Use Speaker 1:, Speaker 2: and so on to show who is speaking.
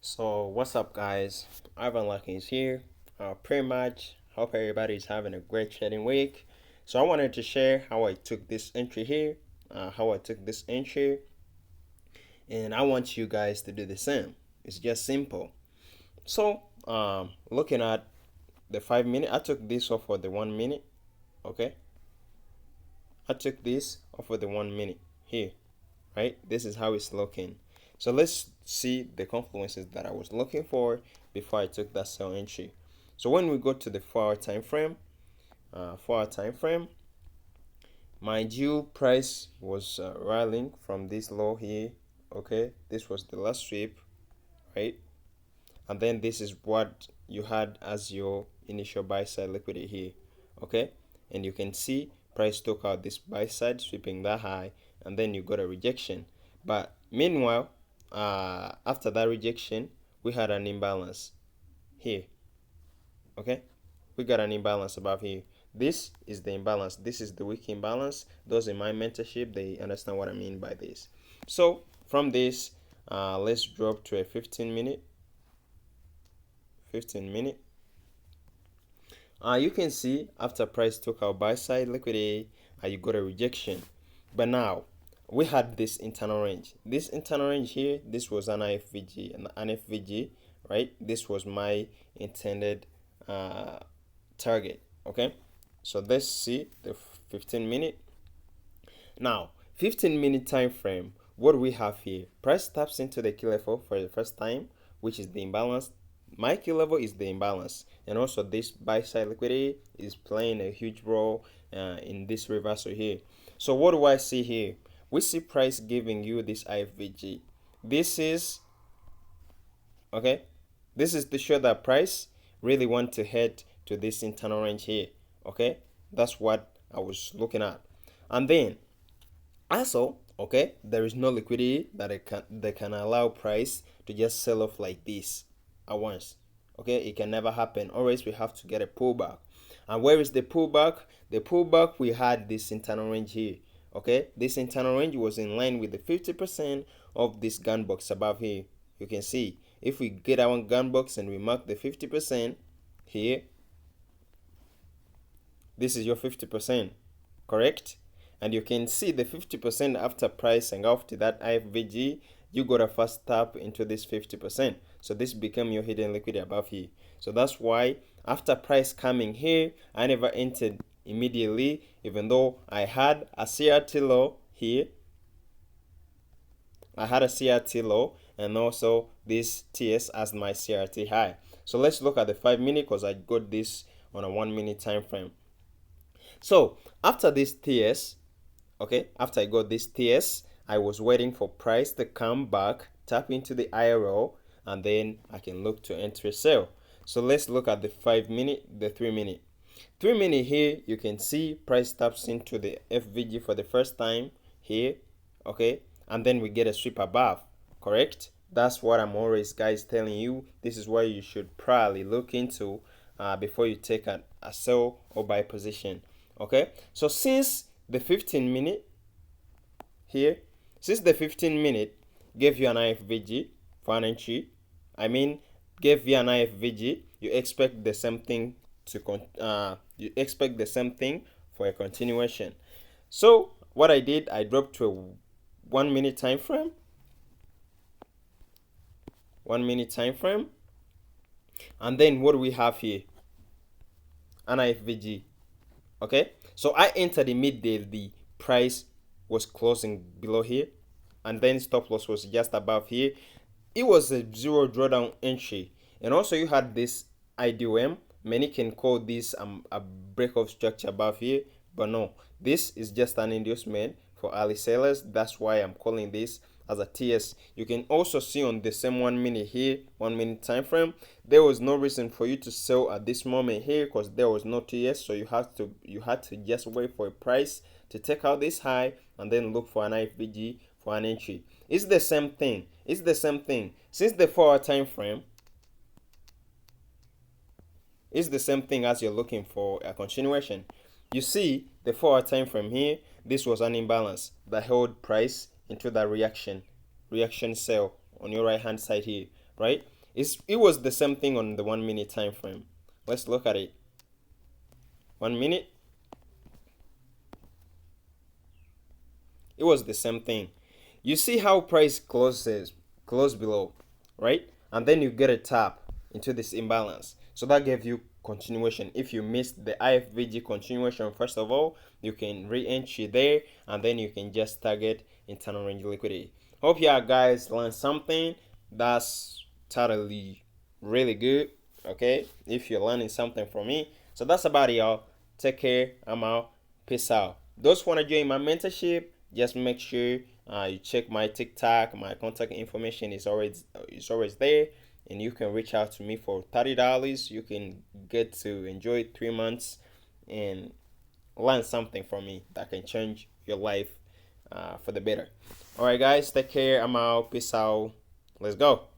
Speaker 1: So what's up, guys? Ivan Lucky is here. Pretty much hope everybody's having a great trading week. So I wanted to share how I took this entry here, and I want you guys to do the same. It's just simple. So looking at the 5 minute, I took this off for the 1 minute. Okay, I took this off for the 1 minute here. Right, this is how it's looking. So let's see the confluences that I was looking for before I took that sell entry. So when we go to the 4 hour time frame, mind you, price was rallying from this low here. Okay, this was the last sweep, right? And then this is what you had as your initial buy side liquidity here. Okay, and you can see price took out this buy side, sweeping that high, and then you got a rejection. But meanwhile, after that rejection, we had an imbalance here. Okay, we got an imbalance above here. This is the imbalance. This is the weak imbalance. Those in my mentorship, they understand what I mean by this. So from this, let's drop to a 15 minute. You can see after price took out buy side liquidity, you got a rejection. But now we had this internal range. This internal range here, this was an IFVG, right? This was my intended target. Okay, so let's see the 15 minute. Now 15 minute time frame, what do we have here? Price taps into the key level for the first time, which is the imbalance. My key level is the imbalance, and also this buy side liquidity is playing a huge role in this reversal here. So what do I see here? We see price giving you this IFVG. This is okay, this is to show that price really want to head to this internal range here. Okay, that's what I was looking at. And then also, okay, there is no liquidity that can allow price to just sell off like this at once. Okay, it can never happen. Always we have to get a pullback. And where is the pullback? The pullback, we had this internal range here. Okay, this internal range was in line with the 50% of this gun box above here. You can see if we get our gun box and we mark the 50% here, this is your 50%, correct? And you can see the 50% after price, and after that IFVG, you got a fast tap into this 50%. So this become your hidden liquidity above here. So that's why after price coming here, I never entered immediately, even though I had a CRT low here. I had a CRT low and also this TS as my CRT high. So let's look at the 5 minute because I got this on a 1 minute time frame. So after this TS, okay, after I got this TS, I was waiting for price to come back, tap into the IRL, and then I can look to enter a sell. So let's look at the 5 minute, the 3 minute. 3 minute here, you can see price taps into the FVG for the first time here, okay, and then we get a sweep above, correct? That's what I'm always, guys, telling you. This is what you should probably look into before you take a sell or buy position. Okay, so since the 15 minute here, since the 15 minute gave you an IFVG for an entry, gave you an IFVG, you expect the same thing for a continuation. So what I did, I dropped to a 1 minute time frame. 1 minute time frame, and then what do we have here? An IFVG. Okay, so I entered immediately. The price was closing below here, and then stop loss was just above here. It was a zero drawdown entry, and also you had this IDOM. Many can call this a break of structure above here, but no, this is just an inducement for early sellers. That's why I'm calling this as a TS. You can also see on the same 1 minute here, 1 minute time frame, there was no reason for you to sell at this moment here because there was no TS. So you had to just wait for a price to take out this high and then look for an IFVG for an entry. It's the same thing. Since the 4 hour time frame, it's the same thing as you're looking for a continuation. You see the 4 hour time frame here, this was an imbalance that held price into that reaction sell on your right hand side here. right? It was the same thing on the 1 minute time frame. Let's look at it. 1 minute, it was the same thing. You see how price close below, right? And then you get a tap into this imbalance. So that gave you continuation. If you missed the IFVG continuation, first of all, you can re-entry there, and then you can just target internal range liquidity. Hope you guys learned something. That's totally really good. Okay, if you're learning something from me. So that's about it, y'all. Take care. I'm out. Peace out. Those who want to join my mentorship, just make sure you check my TikTok. My contact information is always there, and you can reach out to me for $30. You can get to enjoy 3 months and learn something from me that can change your life for the better. All right, guys, take care. I'm out. Peace out. Let's go.